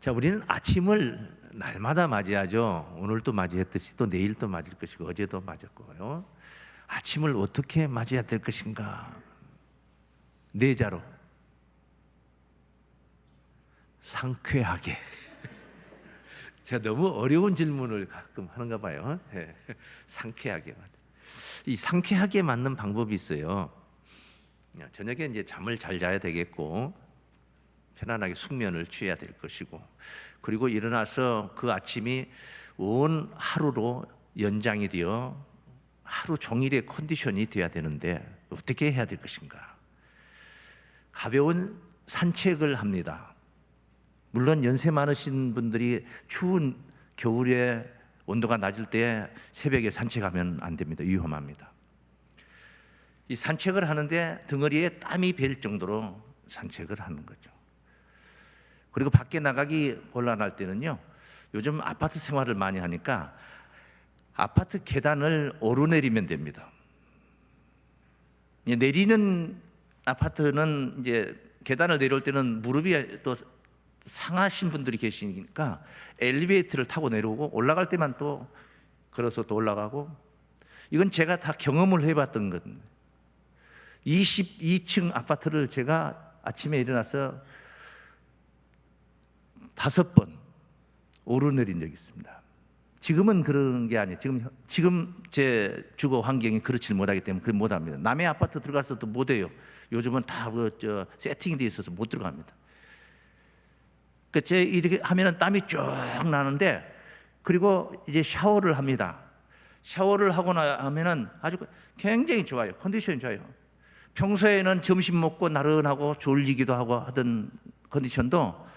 자, 우리는 아침을 날마다 맞이하죠. 오늘도 맞이했듯이 또 내일도 맞을 것이고 어제도 맞았고요. 아침을 어떻게 맞이해야 될 것인가? 네 자로 상쾌하게. 제가 너무 어려운 질문을 가끔 하는가 봐요. 네. 상쾌하게. 이 상쾌하게 맞는 방법이 있어요. 저녁에 이제 잠을 잘 자야 되겠고 편안하게 숙면을 취해야 될 것이고, 그리고 일어나서 그 아침이 온 하루로 연장이 되어 하루 종일의 컨디션이 돼야 되는데 어떻게 해야 될 것인가? 가벼운 산책을 합니다. 물론 연세 많으신 분들이 추운 겨울에 온도가 낮을 때 새벽에 산책하면 안 됩니다. 위험합니다. 이 산책을 하는데 덩어리에 땀이 벨 정도로 산책을 하는 거죠. 그리고 밖에 나가기 곤란할 때는요, 요즘 아파트 생활을 많이 하니까 아파트 계단을 오르내리면 됩니다. 내리는 아파트는 이제 계단을 내려올 때는 무릎이 또 상하신 분들이 계시니까 엘리베이터를 타고 내려오고, 올라갈 때만 또 걸어서 또 올라가고. 이건 제가 다 경험을 해봤던 겁니다. 22층 아파트를 제가 아침에 일어나서 5번 오르내린 적이 있습니다. 지금은 그런 게 아니에요. 지금 제 주거 환경이 그렇지 못하기 때문에 그걸 못합니다. 남의 아파트 들어가서도 못해요. 요즘은 다 세팅이 돼 있어서 못 들어갑니다. 그러니까 제 이렇게 하면은 땀이 쭉 나는데, 그리고 이제 샤워를 합니다. 샤워를 하고 나면은 아주 굉장히 좋아요. 컨디션이 좋아요. 평소에는 점심 먹고 나른하고 졸리기도 하고 하던 컨디션도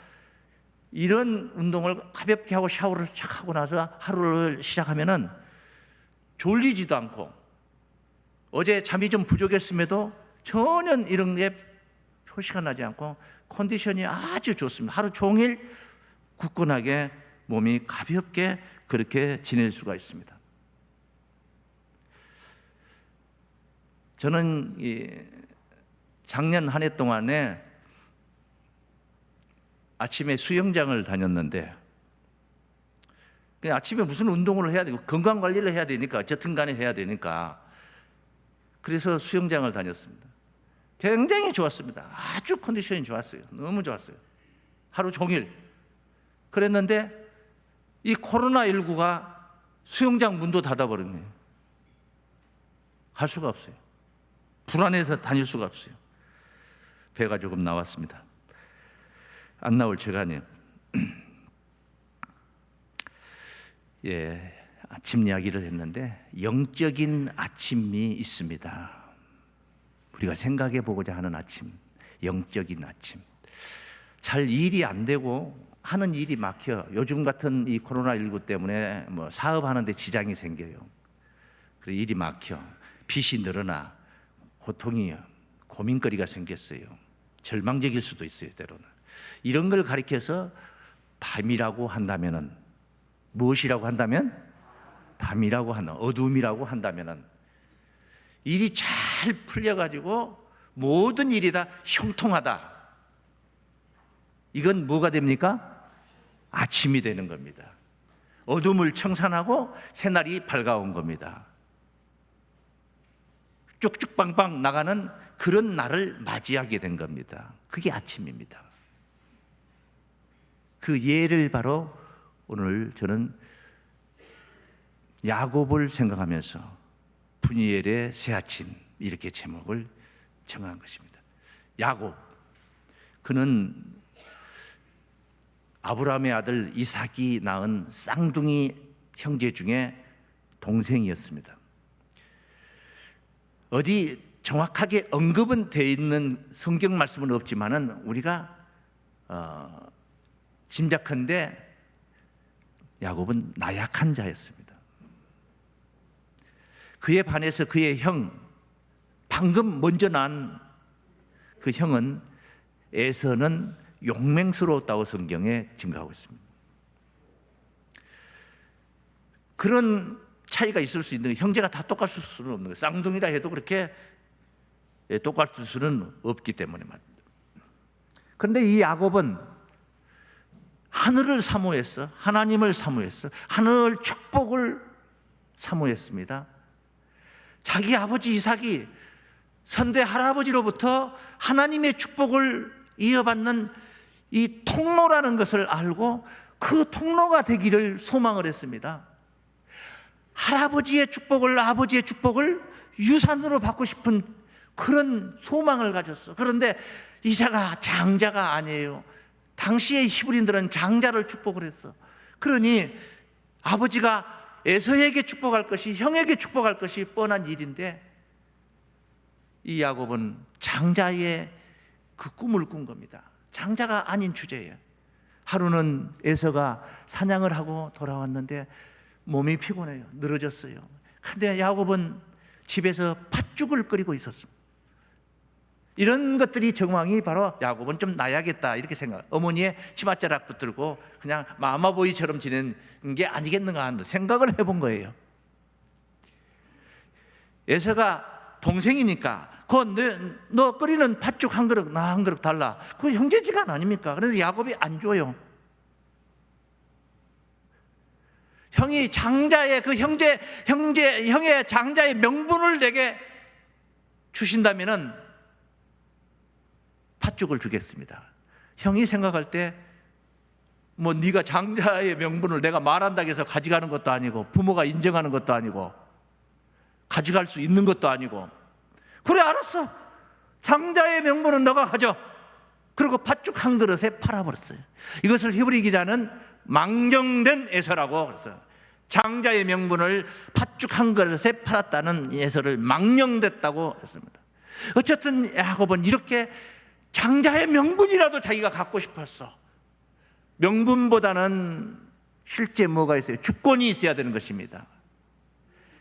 이런 운동을 가볍게 하고 샤워를 착 하고 나서 하루를 시작하면은 졸리지도 않고, 어제 잠이 좀 부족했음에도 전혀 이런 게 표시가 나지 않고 컨디션이 아주 좋습니다. 하루 종일 굳건하게 몸이 가볍게 그렇게 지낼 수가 있습니다. 저는 작년 한 해 동안에 아침에 수영장을 다녔는데, 아침에 무슨 운동을 해야 되고 건강 관리를 해야 되니까, 어쨌든 간에 해야 되니까, 그래서 수영장을 다녔습니다. 굉장히 좋았습니다. 아주 컨디션이 좋았어요. 너무 좋았어요. 하루 종일. 그랬는데 이 코로나19가 수영장 문도 닫아버렸네요. 갈 수가 없어요. 불안해서 다닐 수가 없어요. 배가 조금 나왔습니다. 안 나올 제가 아니에요. 예, 아침 이야기를 했는데 영적인 아침이 있습니다. 우리가 생각해 보고자 하는 아침, 영적인 아침. 잘 일이 안 되고 하는 일이 막혀. 요즘 같은 이 코로나19 때문에 뭐 사업하는 데 지장이 생겨요. 그래서 일이 막혀. 빚이 늘어나. 고통이, 고민거리가 생겼어요. 절망적일 수도 있어요, 때로는. 이런 걸 가리켜서 밤이라고 한다면은, 무엇이라고 한다면? 밤이라고 한다. 어둠이라고 한다면은, 일이 잘 풀려가지고 모든 일이 다 형통하다. 이건 뭐가 됩니까? 아침이 되는 겁니다. 어둠을 청산하고 새날이 밝아온 겁니다. 쭉쭉 빵빵 나가는 그런 날을 맞이하게 된 겁니다. 그게 아침입니다. 그 예를 바로 오늘 저는 야곱을 생각하면서 푸니엘의 새 아침, 이렇게 제목을 정한 것입니다. 야곱, 그는 아브라함의 아들 이삭이 낳은 쌍둥이 형제 중에 동생이었습니다. 어디 정확하게 언급은 되어 있는 성경 말씀은 없지만은 우리가 짐작한데 야곱은 나약한 자였습니다. 그에 반해서 그의 형, 방금 먼저 난 그 형은, 에서는 용맹스러웠다고 성경에 증거하고 있습니다. 그런 차이가 있을 수 있는, 형제가 다 똑같을 수는 없는 거예요. 쌍둥이라 해도 그렇게 똑같을 수는 없기 때문에 말입니다. 그런데 이 야곱은 하늘을 사모했어. 하나님을 사모했어. 하늘 축복을 사모했습니다. 자기 아버지 이삭이 선대 할아버지로부터 하나님의 축복을 이어받는 이 통로라는 것을 알고 그 통로가 되기를 소망을 했습니다. 할아버지의 축복을, 아버지의 축복을 유산으로 받고 싶은 그런 소망을 가졌어. 그런데 이삭아 장자가 아니에요. 당시의 히브리인들은 장자를 축복을 했어. 그러니 아버지가 에서에게 축복할 것이, 형에게 축복할 것이 뻔한 일인데 이 야곱은 장자의 그 꿈을 꾼 겁니다. 장자가 아닌 주제예요. 하루는 에서가 사냥을 하고 돌아왔는데 몸이 피곤해요. 늘어졌어요. 근데 야곱은 집에서 팥죽을 끓이고 있었습니다. 이런 것들이 정황이 바로 야곱은 좀 나야겠다 이렇게 생각. 어머니의 치맛자락 붙들고 그냥 마마보이처럼 지내는 게 아니겠는가 하는 생각을 해본 거예요. 에서가 동생이니까 너 끓이는 팥죽 한 그릇 나 한 그릇 달라. 그 형제지간 아닙니까? 그래서 야곱이 안 줘요. 형이 장자의 그 형의 장자의 명분을 내게 주신다면은 팥죽을 주겠습니다. 형이 생각할 때 뭐 네가 장자의 명분을 내가 말한다고 해서 가져가는 것도 아니고 부모가 인정하는 것도 아니고 가져갈 수 있는 것도 아니고 그래 알았어. 장자의 명분은 너가 가져. 그리고 팥죽 한 그릇에 팔아버렸어요. 이것을 히브리 기자는 망정된 에서라고 그랬어요. 장자의 명분을 팥죽 한 그릇에 팔았다는 에서를 망령됐다고 했습니다. 어쨌든 야곱은 이렇게 장자의 명분이라도 자기가 갖고 싶었어. 명분보다는 실제 뭐가 있어요? 주권이 있어야 되는 것입니다.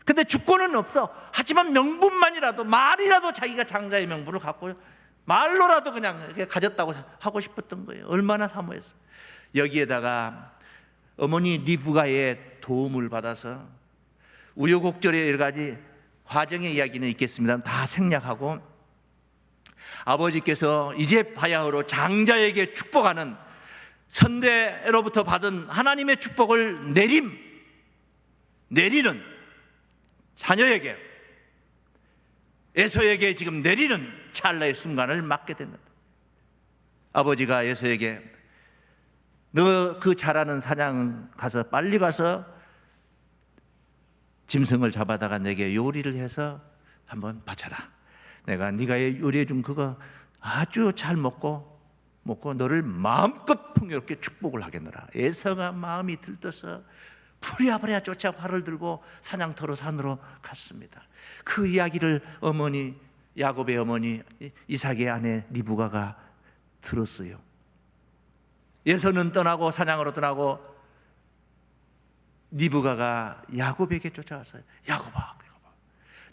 근데 주권은 없어. 하지만 명분만이라도, 말이라도 자기가 장자의 명분을 갖고 말로라도 그냥 이렇게 가졌다고 하고 싶었던 거예요. 얼마나 사모했어. 여기에다가 어머니 리브가의 도움을 받아서 우여곡절의 여러 가지 과정의 이야기는 있겠습니다. 다 생략하고 아버지께서 이제 바야흐로 장자에게 축복하는 선대로부터 받은 하나님의 축복을 내리는 자녀에게, 에서에게 지금 내리는 찰나의 순간을 맞게 됩니다. 아버지가 에서에게 너 그 잘하는 사냥 가서 빨리 가서 짐승을 잡아다가 내게 요리를 해서 한번 바쳐라. 내가 네가 요리해 준 그거 아주 잘 먹고 너를 마음껏 풍요롭게 축복을 하겠노라. 에서가 마음이 들떠서 부랴부랴 쫓아 활을 들고 사냥터로 산으로 갔습니다. 그 이야기를 야곱의 어머니 이삭의 아내 리브가가 들었어요. 에서는 떠나고 사냥으로 떠나고 리브가가 야곱에게 쫓아왔어요. 야곱아,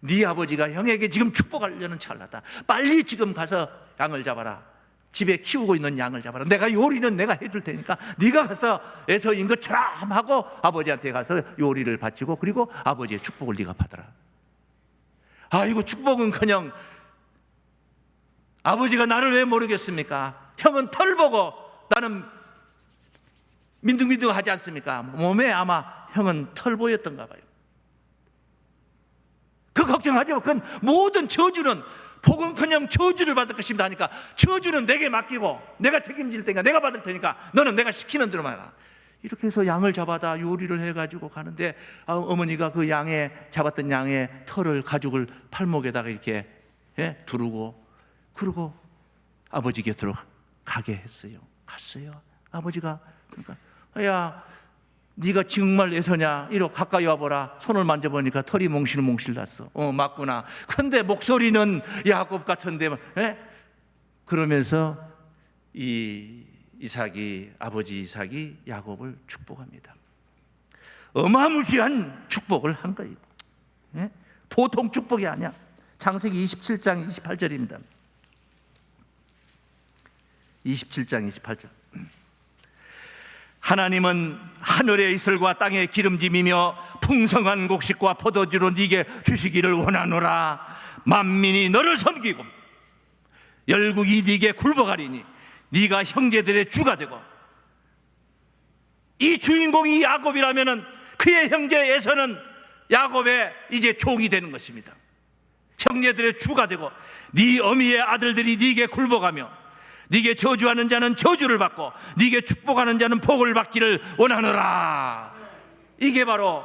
네 아버지가 형에게 지금 축복하려는 찰나다. 빨리 지금 가서 양을 잡아라. 집에 키우고 있는 양을 잡아라. 내가 요리는 내가 해줄 테니까 네가 가서 에서인 것처럼 하고 아버지한테 가서 요리를 바치고 그리고 아버지의 축복을 네가 받아라. 아이고 축복은커녕 아버지가 나를 왜 모르겠습니까? 형은 털 보고 나는 민둥민둥하지 않습니까? 몸에 아마 형은 털 보였던가 봐요. 그 걱정하지 마. 그건 모든 저주는 복은커녕 저주를 받을 것입니다 하니까 저주는 내게 맡기고 내가 책임질 테니까 내가 받을 테니까 너는 내가 시키는 대로만 해라. 이렇게 해서 양을 잡아다 요리를 해가지고 가는데 어머니가 그 잡았던 양의 털을 가죽을 팔목에다가 이렇게 두르고 그리고 아버지 곁으로 가게 했어요. 갔어요. 아버지가 그러니까 야 네가 정말 에서냐? 이러 가까이 와보라. 손을 만져보니까 털이 몽실몽실 났어. 맞구나. 근데 목소리는 야곱 같은데 그러면서 아버지 이삭이 야곱을 축복합니다. 어마무시한 축복을 한 거예요. 보통 축복이 아니야. 창세기 27장 28절입니다 27장 28절. 하나님은 하늘의 이슬과 땅의 기름짐이며 풍성한 곡식과 포도주로 네게 주시기를 원하노라. 만민이 너를 섬기고 열국이 네게 굴복하리니 네가 형제들의 주가 되고 이 주인공이 야곱이라면은 그의 형제 에서는 야곱의 이제 종이 되는 것입니다. 형제들의 주가 되고 네 어미의 아들들이 네게 굴복하며 네게 저주하는 자는 저주를 받고 네게 축복하는 자는 복을 받기를 원하노라. 이게 바로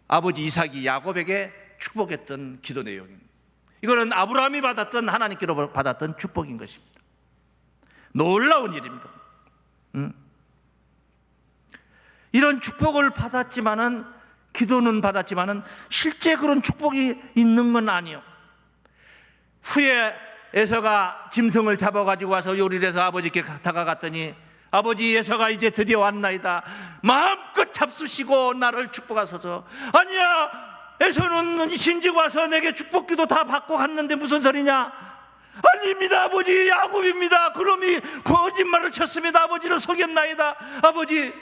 아버지 이삭이 야곱에게 축복했던 기도 내용입니다. 이거는 아브라함이 받았던, 하나님께로 받았던 축복인 것입니다. 놀라운 일입니다. 이런 축복을 받았지만은, 기도는 받았지만은 실제 그런 축복이 있는 건 아니에요. 후에 에서가 짐승을 잡아가지고 와서 요리를 해서 아버지께 다가갔더니, 아버지, 에서가 이제 드디어 왔나이다. 마음껏 잡수시고 나를 축복하소서. 아니야, 에서는 신직 와서 내게 축복기도 다 받고 갔는데 무슨 소리냐? 아닙니다, 아버지, 야곱입니다. 그놈이 거짓말을 쳤습니다. 아버지를 속였나이다. 아버지,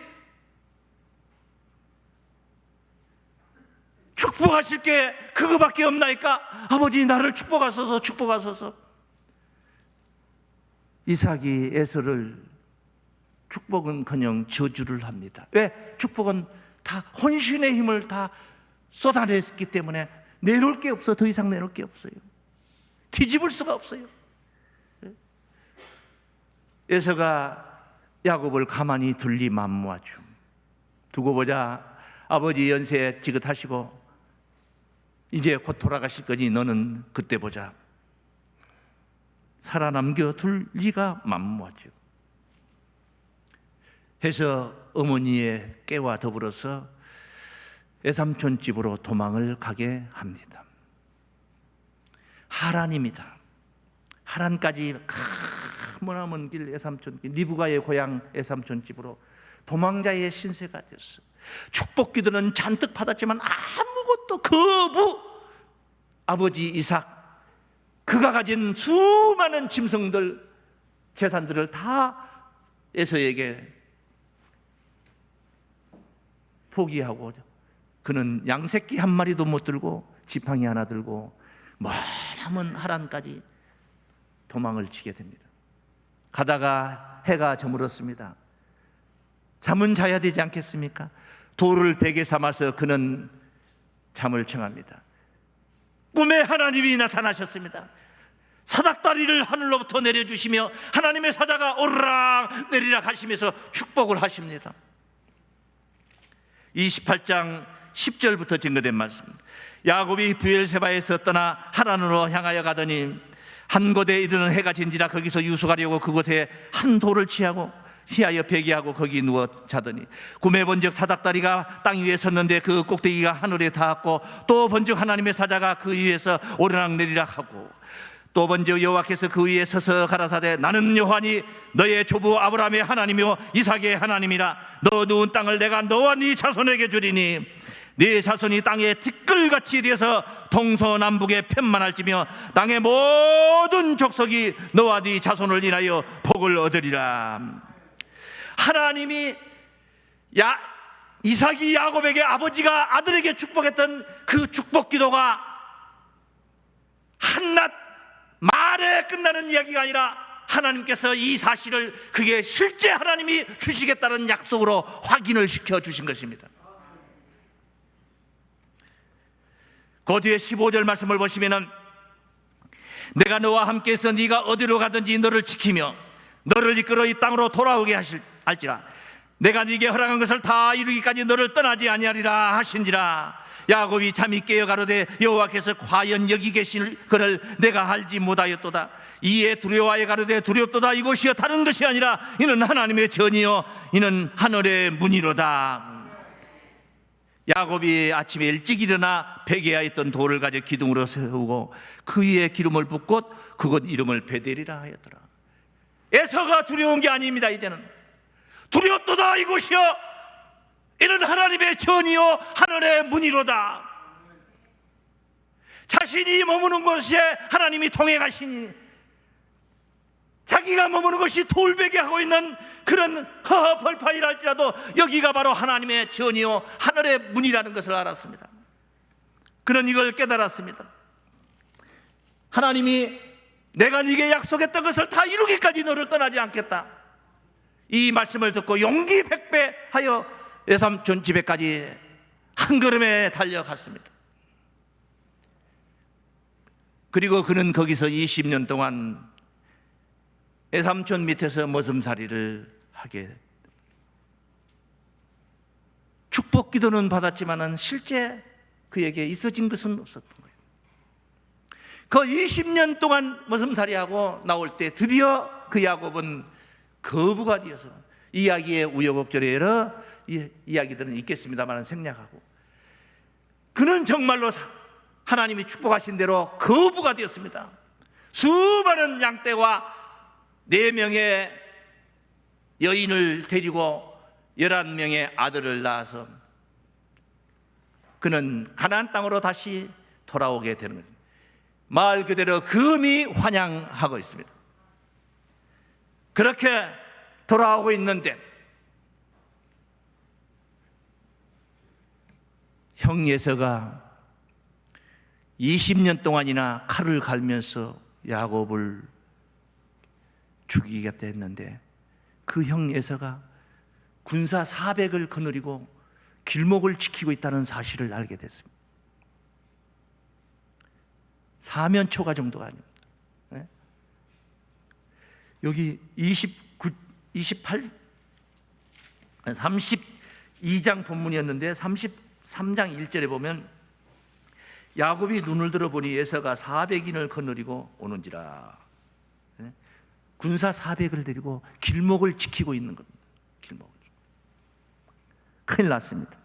축복하실 게 그거밖에 없나이까? 아버지, 나를 축복하소서, 축복하소서. 이삭이 에서를 축복은커녕 저주를 합니다. 왜? 축복은 다 혼신의 힘을 다 쏟아냈기 때문에 내놓을 게 없어. 더 이상 내놓을 게 없어요. 뒤집을 수가 없어요. 에서가 야곱을 가만히 둘리 만무하죠. 두고 보자. 아버지 연세 지긋하시고 이제 곧 돌아가실 거니 너는 그때 보자. 살아남겨 둘 리가 만무하죠. 해서 어머니의 깨와 더불어서 애삼촌 집으로 도망을 가게 합니다. 하란입니다. 하란까지 머나먼 길, 애삼촌 길, 리브가의 고향 애삼촌 집으로 도망자의 신세가 됐어. 축복기도는 잔뜩 받았지만 아무것도 거부. 아버지 이삭, 그가 가진 수많은 짐승들, 재산들을 다 에서에게 포기하고, 그는 양새끼 한 마리도 못 들고 지팡이 하나 들고 머나먼 하란까지 도망을 치게 됩니다. 가다가 해가 저물었습니다. 잠은 자야 되지 않겠습니까? 돌을 베개 삼아서 그는 잠을 청합니다. 꿈에 하나님이 나타나셨습니다. 사닥다리를 하늘로부터 내려주시며 하나님의 사자가 오르락 내리락 하시면서 축복을 하십니다. 28장 10절부터 증거된 말씀입니다. 야곱이 브엘세바에서 떠나 하란으로 향하여 가더니 한 곳에 이르는 해가 진지라 거기서 유숙하려고 그곳에 한 돌을 취하여 베개하고 거기 누워 자더니 꿈에 본즉 사닥다리가 땅 위에 섰는데 그 꼭대기가 하늘에 닿았고 또 본즉 하나님의 사자가 그 위에서 오르락 내리락 하고 또 본즉 여호와께서 그 위에 서서 가라사대 나는 여호와니 너의 조부 아브라함의 하나님이요 이삭의 하나님이라. 너 누운 땅을 내가 너와 네 자손에게 주리니 네 자손이 땅에 티끌같이 되어서 동서남북에 편만할지며 땅의 모든 족속이 너와 네 자손을 인하여 복을 얻으리라. 하나님이 이삭이 야곱에게, 아버지가 아들에게 축복했던 그 축복 기도가 한낱 말에 끝나는 이야기가 아니라 하나님께서 이 사실을 그게 실제 하나님이 주시겠다는 약속으로 확인을 시켜 주신 것입니다. 그 뒤에 15절 말씀을 보시면은 내가 너와 함께해서 네가 어디로 가든지 너를 지키며 너를 이끌어 이 땅으로 돌아오게 할지라. 내가 네게 허락한 것을 다 이루기까지 너를 떠나지 아니하리라 하신지라. 야곱이 잠이 깨어 가로되 여호와께서 과연 여기 계실 그를 내가 알지 못하였도다. 이에 두려워하여 가로되 두렵도다. 이곳이여 다른 것이 아니라 이는 하나님의 전이요 이는 하늘의 문이로다. 야곱이 아침에 일찍 일어나 베개하에 있던 돌을 가져 기둥으로 세우고 그 위에 기름을 붓고 그곳 이름을 베델이라 하였더라. 에서가 두려운 게 아닙니다. 이제는 두렵도다. 이곳이여 이는 하나님의 전이요 하늘의 문이로다. 자신이 머무는 곳에 하나님이 통행하시니 자기가 머무는 것이 돌베개하고 있는 그런 허허벌판이랄지라도 여기가 바로 하나님의 전이요 하늘의 문이라는 것을 알았습니다. 그는 이걸 깨달았습니다. 하나님이 내가 네게 약속했던 것을 다 이루기까지 너를 떠나지 않겠다. 이 말씀을 듣고 용기 백배하여 외삼촌 집에까지 한 걸음에 달려갔습니다. 그리고 그는 거기서 20년 동안 외삼촌 밑에서 머슴살이를 하게, 축복 기도는 받았지만은 실제 그에게 있어진 것은 없었던 거예요. 그 20년 동안 머슴살이하고 나올 때 드디어 그 야곱은 거부가 되어서, 이야기의 우여곡절에 여러 이야기들은 있겠습니다만 생략하고, 그는 정말로 하나님이 축복하신 대로 거부가 되었습니다. 수많은 양떼와 4명의 여인을 데리고 11명의 아들을 낳아서 그는 가나안 땅으로 다시 돌아오게 되는 겁니다. 말 그대로 금이 환영하고 있습니다. 그렇게 돌아오고 있는데 형 예서가 20년 동안이나 칼을 갈면서 야곱을 죽이겠다 했는데, 그 형 예서가 군사 400을 거느리고 길목을 지키고 있다는 사실을 알게 됐습니다. 사면초가 정도가 아닙니다. 네? 여기 32장 본문이었는데 33장 1절에 보면 야곱이 눈을 들어보니 예서가 400인을 거느리고 오는지라. 네? 군사 400을 데리고 길목을 지키고 있는 겁니다. 길목을. 큰일 났습니다.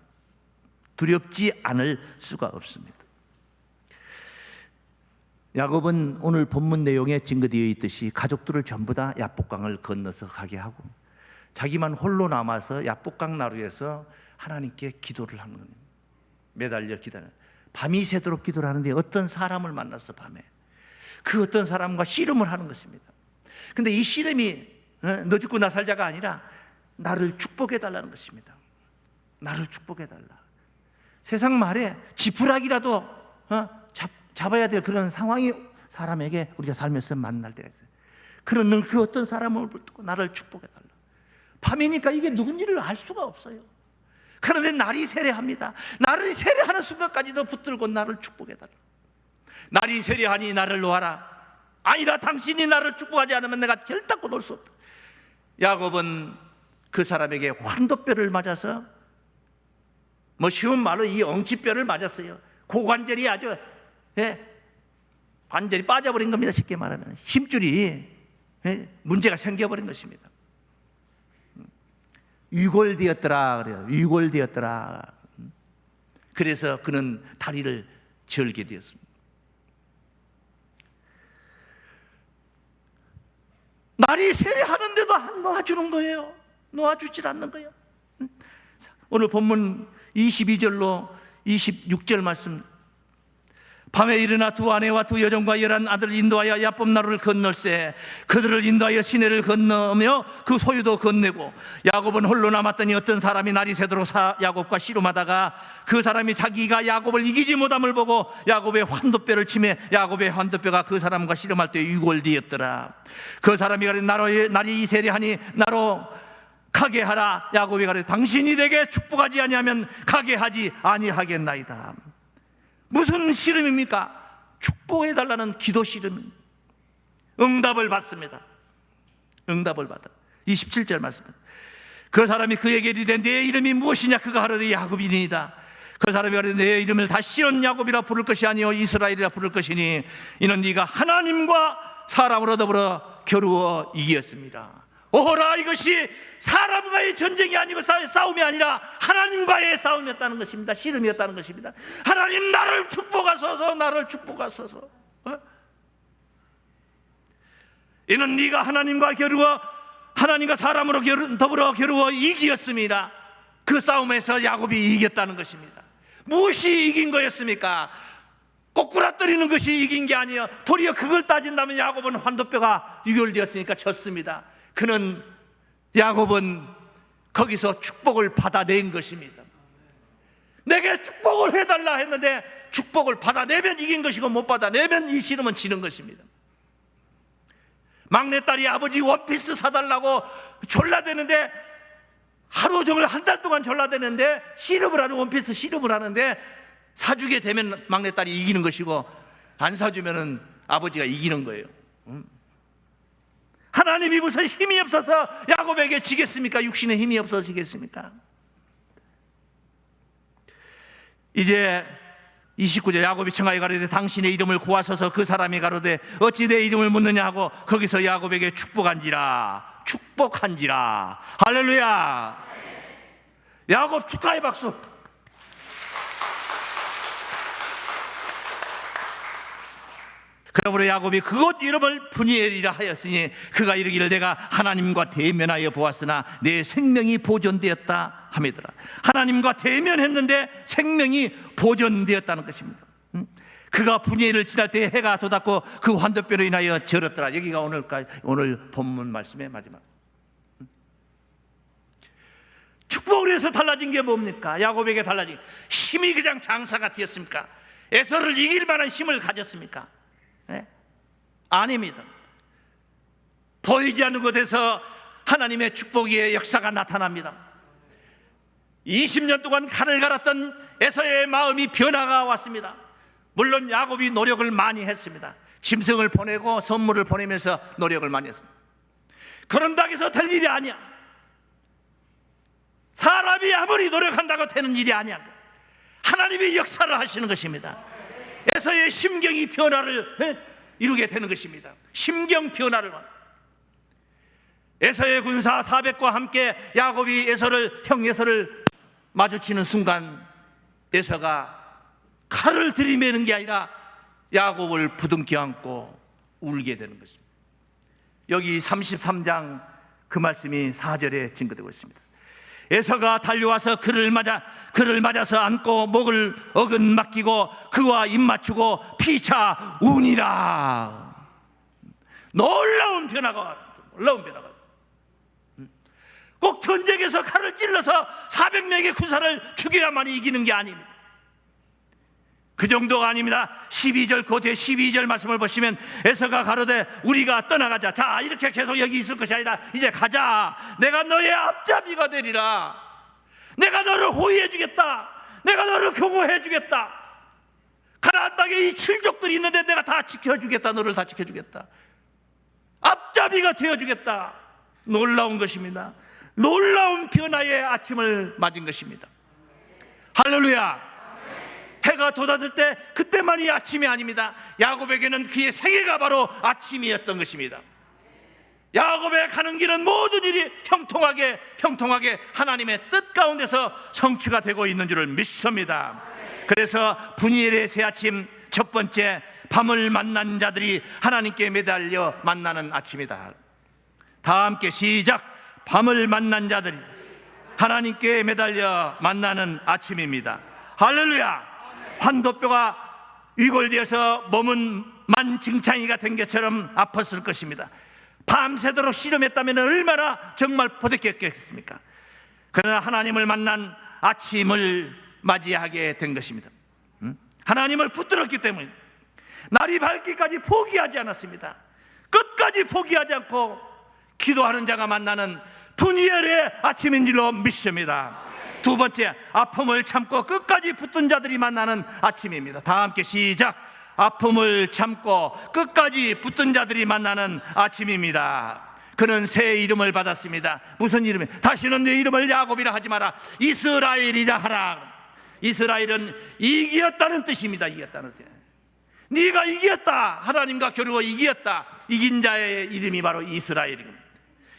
두렵지 않을 수가 없습니다. 야곱은 오늘 본문 내용에 증거되어 있듯이 가족들을 전부 다 야복강을 건너서 가게 하고 자기만 홀로 남아서 야복강 나루에서 하나님께 기도를 하는 겁니다. 매달려 기도하는, 밤이 새도록 기도를 하는데 어떤 사람을 만나서 밤에 그 어떤 사람과 씨름을 하는 것입니다. 근데 이 씨름이 너 죽고 나 살자가 아니라 나를 축복해 달라는 것입니다. 나를 축복해 달라. 세상 말에 지푸라기라도 잡아야 될 그런 상황이 사람에게 우리가 살면서 만날 때가 있어요. 그런 그 어떤 사람을 붙들고 나를 축복해 달라. 밤이니까 이게 누군지를 알 수가 없어요. 그런데 날이 세례합니다. 날이 세례하는 순간까지도 붙들고 나를 축복해 달라. 날이 세례하니 나를 놓아라. 아니라 당신이 나를 축복하지 않으면 내가 결단코 놓을 수 없다. 야곱은 그 사람에게 환도뼈를 맞아서, 쉬운 말로 이 엉치뼈를 맞았어요. 고관절이 아주 관절이 빠져버린 겁니다. 쉽게 말하면 힘줄이 문제가 생겨버린 것입니다. 유골되었더라 그래요. 유골되었더라. 그래서 그는 다리를 절게 되었습니다. 날이 세례하는데도 안 놓아주는 거예요. 놓아주질 않는 거예요. 오늘 본문 22절로 26절 말씀. 밤에 일어나 두 아내와 두 여종과 11 아들을 인도하여 야복 나루를 건널세. 그들을 인도하여 시내를 건너며 그 소유도 건네고, 야곱은 홀로 남았더니 어떤 사람이 날이 새도록 야곱과 씨름하다가 그 사람이 자기가 야곱을 이기지 못함을 보고 야곱의 환도뼈를 치매 야곱의 환도뼈가 그 사람과 씨름할 때 유골되었더라. 그 사람이 가리 날이 세례하니 나로 가게 하라. 야곱이 가리 당신이 내게 축복하지 아니하면 가게 하지 아니하겠나이다. 무슨 씨름입니까? 축복해달라는 기도 씨름. 응답을 받습니다. 응답을 받아. 27절 말씀입니다. 그 사람이 그에게 이르되 내 이름이 무엇이냐? 그가 하려되 야곱이니이다. 그 사람이 하려되 내 이름을 다시는 야곱이라 부를 것이 아니요 이스라엘이라 부를 것이니 이는 네가 하나님과 사람으로 더불어 겨루어 이기었습니다. 오호라, 이것이 사람과의 전쟁이 아니고 싸움이 아니라 하나님과의 싸움이었다는 것입니다. 씨름이었다는 것입니다. 하나님 나를 축복하소서, 나를 축복하소서. 이는 네가 하나님과 겨루어, 하나님과 사람으로 더불어 겨루어 이기었습니다. 그 싸움에서 야곱이 이겼다는 것입니다. 무엇이 이긴 거였습니까? 꼬꾸라뜨리는 것이 이긴 게 아니에요. 도리어 그걸 따진다면 야곱은 환도뼈가 유혈되었으니까 졌습니다. 야곱은 거기서 축복을 받아낸 것입니다. 내게 축복을 해달라 했는데 축복을 받아내면 이긴 것이고 못 받아내면 이 씨름은 지는 것입니다. 막내딸이 아버지 원피스 사달라고 졸라대는데 하루 종일 한 달 동안 졸라대는데 씨름을 하는 원피스 씨름을 하는데 사주게 되면 막내딸이 이기는 것이고 안 사주면은 아버지가 이기는 거예요. 하나님이 무슨 힘이 없어서 야곱에게 지겠습니까? 육신의 힘이 없어지겠습니까? 이제 29절 야곱이 청하여 가로되 당신의 이름을 고하소서. 그 사람이 가로되 어찌 내 이름을 묻느냐 하고 거기서 야곱에게 축복한지라. 할렐루야. 야곱 축하의 박수. 그러므로 야곱이 그곳 이름을 브니엘이라 하였으니 그가 이르기를 내가 하나님과 대면하여 보았으나 내 생명이 보존되었다 하매더라. 하나님과 대면했는데 생명이 보존되었다는 것입니다. 그가 브니엘을 지날 때 해가 돋았고 그 환도뼈로 인하여 절었더라. 여기가 오늘 본문 말씀의 마지막. 축복을 해서 달라진 게 뭡니까? 야곱에게 달라진 힘이 그냥 장사가 되었습니까? 에서를 이길 만한 힘을 가졌습니까? 네? 아닙니다. 보이지 않는 곳에서 하나님의 축복의 역사가 나타납니다. 20년 동안 칼을 갈았던 에서의 마음이 변화가 왔습니다. 물론 야곱이 노력을 많이 했습니다. 짐승을 보내고 선물을 보내면서 노력을 많이 했습니다. 그런다고 해서 될 일이 아니야. 사람이 아무리 노력한다고 되는 일이 아니야. 하나님이 역사를 하시는 것입니다. 에서의 심경이 변화를 이루게 되는 것입니다. 심경 변화를. 에서의 군사 400과 함께 야곱이 형 에서를 마주치는 순간 에서가 칼을 들이매는 게 아니라 야곱을 부둥켜 안고 울게 되는 것입니다. 여기 33장 그 말씀이 4절에 증거되고 있습니다. 에서가 달려와서 그를 맞아서 안고 목을 어긋 맡기고 그와 입 맞추고 피차 우니라. 놀라운 변화가 꼭 전쟁에서 칼을 찔러서 400명의 군사를 죽여야만 이기는 게 아닙니다. 그 정도가 아닙니다. 12절 그 뒤에 12절 말씀을 보시면 에서가 가로되 우리가 떠나가자. 자, 이렇게 계속 여기 있을 것이 아니라 이제 가자. 내가 너의 앞잡이가 되리라. 내가 너를 호위해 주겠다. 내가 너를 교구해 주겠다. 가나안 땅에 이 칠족들이 있는데 내가 다 지켜주겠다. 너를 다 지켜주겠다. 앞잡이가 되어주겠다. 놀라운 것입니다. 놀라운 변화의 아침을 맞은 것입니다. 할렐루야. 해가 돋아들 때 그때만이 아침이 아닙니다. 야곱에게는 그의 생애가 바로 아침이었던 것입니다. 야곱의 가는 길은 모든 일이 형통하게 하나님의 뜻 가운데서 성취가 되고 있는 줄을 믿습니다. 그래서 브니엘의 새 아침 첫 번째, 밤을 만난 자들이 하나님께 매달려 만나는 아침이다. 다 함께 시작. 밤을 만난 자들이 하나님께 매달려 만나는 아침입니다. 할렐루야. 환도뼈가 위골되어서 몸은 만증창이가 된 것처럼 아팠을 것입니다. 밤새도록 씨름했다면 얼마나 정말 보댔겠습니까? 그러나 하나님을 만난 아침을 맞이하게 된 것입니다. 하나님을 붙들었기 때문에 날이 밝기까지 포기하지 않았습니다. 끝까지 포기하지 않고 기도하는 자가 만나는 브니엘의 아침인 줄로 믿습니다. 두 번째, 아픔을 참고 끝까지 붙든 자들이 만나는 아침입니다. 다 함께 시작. 아픔을 참고 끝까지 붙든 자들이 만나는 아침입니다. 그는 새 이름을 받았습니다. 무슨 이름이에요? 다시는 내 이름을 야곱이라 하지 마라. 이스라엘이라 하라. 이스라엘은 이겼다는 뜻입니다. 이겼다는 뜻. 네가 이겼다. 하나님과 겨루어 이겼다. 이긴 자의 이름이 바로 이스라엘입니다.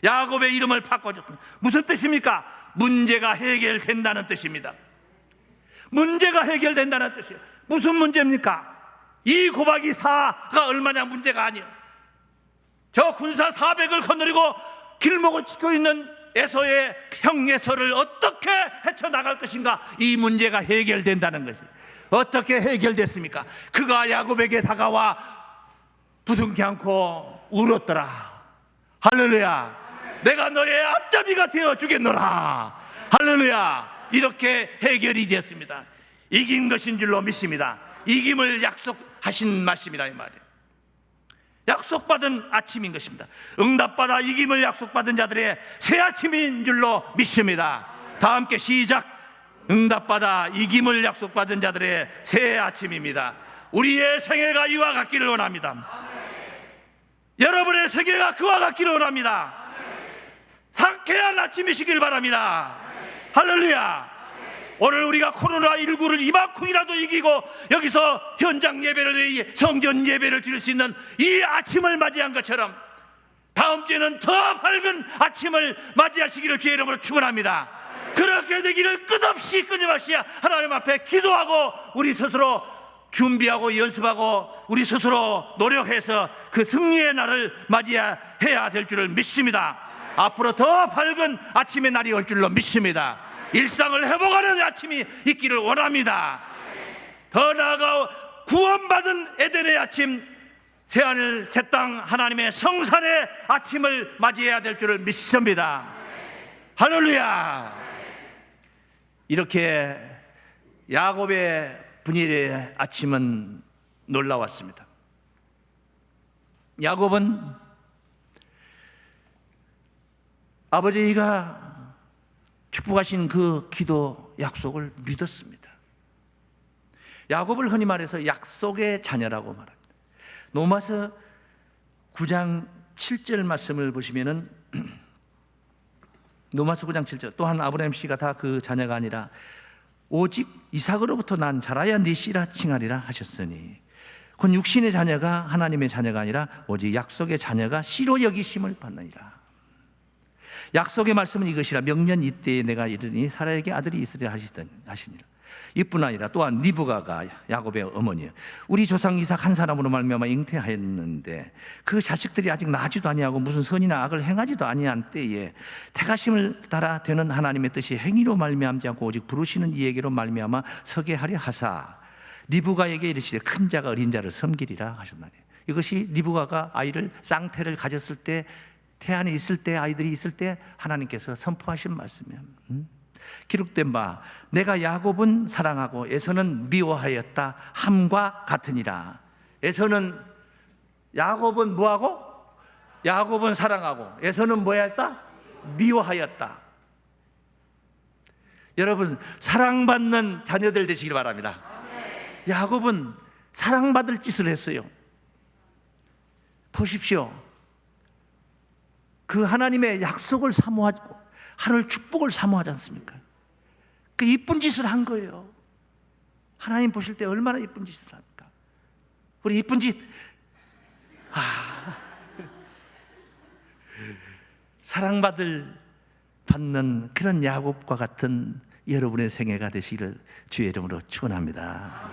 야곱의 이름을 바꿔줬습니다. 무슨 뜻입니까? 문제가 해결된다는 뜻입니다. 문제가 해결된다는 뜻이에요. 무슨 문제입니까? 2 곱하기 4가 얼마냐 문제가 아니에요. 저 군사 400을 거느리고 길목을 찍고 있는 에서의 형 에서를 어떻게 헤쳐나갈 것인가. 이 문제가 해결된다는 것이에요. 어떻게 해결됐습니까? 그가 야곱에게 다가와 부둥켜 안고 울었더라. 할렐루야. 내가 너의 앞잡이가 되어 주겠노라. 할렐루야. 이렇게 해결이 되었습니다. 이긴 것인 줄로 믿습니다. 이김을 약속하신 말씀이라 이 말이에요. 약속받은 아침인 것입니다. 응답받아 이김을 약속받은 자들의 새 아침인 줄로 믿습니다. 다 함께 시작. 응답받아 이김을 약속받은 자들의 새 아침입니다. 우리의 생애가 이와 같기를 원합니다. 여러분의 생애가 그와 같기를 원합니다. 상쾌한 아침이시길 바랍니다. 할렐루야. 오늘 우리가 코로나19를 이만큼이라도 이기고 여기서 현장 예배를, 성전 예배를 드릴 수 있는 이 아침을 맞이한 것처럼 다음 주에는 더 밝은 아침을 맞이하시기를 주의 이름으로 축원합니다. 그렇게 되기를 끝없이 끊임없이 하나님 앞에 기도하고 우리 스스로 준비하고 연습하고 우리 스스로 노력해서 그 승리의 날을 맞이해야 될 줄을 믿습니다. 앞으로 더 밝은 아침의 날이 올 줄로 믿습니다. 일상을 회복하는 아침이 있기를 원합니다. 더 나아가 구원받은 에덴의 아침, 새하늘 새 땅 하나님의 성산의 아침을 맞이해야 될 줄을 믿습니다. 할렐루야. 이렇게 야곱의 분일의 아침은 놀라웠습니다. 야곱은 아버지가 축복하신 그 기도 약속을 믿었습니다. 야곱을 흔히 말해서 약속의 자녀라고 말합니다. 로마서 9장 7절 말씀을 보시면은 로마서 9장 7절 또한 아브라함 씨가 다 그 자녀가 아니라 오직 이삭으로부터 난 자라야 네 씨라 칭하리라 하셨으니 곧 육신의 자녀가 하나님의 자녀가 아니라 오직 약속의 자녀가 씨로 여기심을 받느니라. 약속의 말씀은 이것이라 명년 이때에 내가 이르니 사라에게 아들이 있으리라 하시니라. 이뿐 아니라 또한 리브가가 야곱의 어머니요 우리 조상 이삭 한 사람으로 말미암아 잉태하였는데 그 자식들이 아직 나지도 아니하고 무슨 선이나 악을 행하지도 아니한 때에 택하심을 따라 되는 하나님의 뜻이 행위로 말미암지 않고 오직 부르시는 이에게로 말미암아 서게 하려 하사 리브가에게 이르시되 큰 자가 어린 자를 섬기리라 하셨나니. 이것이 리브가가 아이를 쌍태를 가졌을 때 태안에 있을 때 아이들이 있을 때 하나님께서 선포하신 말씀이에요. 기록된 바 내가 야곱은 사랑하고 에서는 미워하였다 함과 같으니라. 에서는 야곱은 뭐하고? 야곱은 사랑하고 에서는 뭐였다? 미워하였다. 여러분 사랑받는 자녀들 되시길 바랍니다. 야곱은 사랑받을 짓을 했어요. 보십시오. 그 하나님의 약속을 사모하고 하늘 축복을 사모하지 않습니까? 그 이쁜 짓을 한 거예요. 하나님 보실 때 얼마나 이쁜 짓을 합니까? 우리 이쁜 짓 사랑받는 그런 야곱과 같은 여러분의 생애가 되시기를 주의 이름으로 축원합니다.